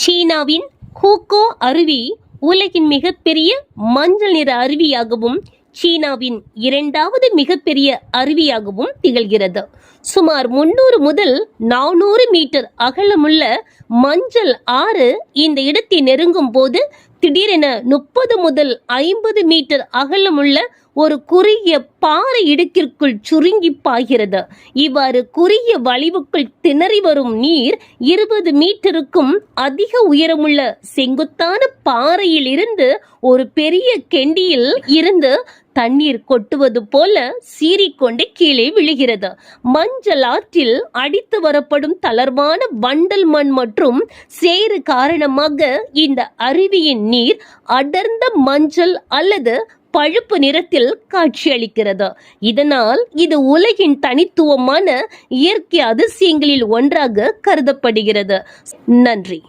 சீனாவின் ஹூகோ அருவி உலகின் மிகப்பெரிய மஞ்சள் நிற அருவியாகவும் சீனாவின் இரண்டாவது மிகப்பெரிய அருவியாகவும் திகழ்கிறது. சுமார் 300 முதல் 400 மீட்டர் அகலமுள்ள மஞ்சள் ஆறு இந்த இடத்தை நெருங்கும் போது திடீரென 30 முதல் 50 மீட்டர் அகலமுள்ள ஒரு குறுகிய பாறை இடுக்கிற்குள் சுருங்கி பாய்கிறது. இவ்வாறு குறுகிய வளைவுக்குள் திணறி வரும் நீர் 20 மீட்டருக்கும் அதிக உயரமுள்ள செங்குத்தான பாறையில் இருந்து ஒரு பெரிய கெண்டியில் இருந்து தண்ணீர் கொட்டுவது போல சீறிக்கொண்டு கீழே விழுகிறது. மஞ்சள் ஆற்றில் அடித்து வரப்படும் தளர்வான வண்டல் மண் மற்றும் சேறு காரணமாக இந்த அருவியின் நீர் அடர்ந்த மஞ்சள் அல்லது பழுப்பு நிறத்தில் காட்சியளிக்கிறது. இதனால் இது உலகின் தனித்துவமான இயற்கை அதிசயங்களில் ஒன்றாக கருதப்படுகிறது. நன்றி.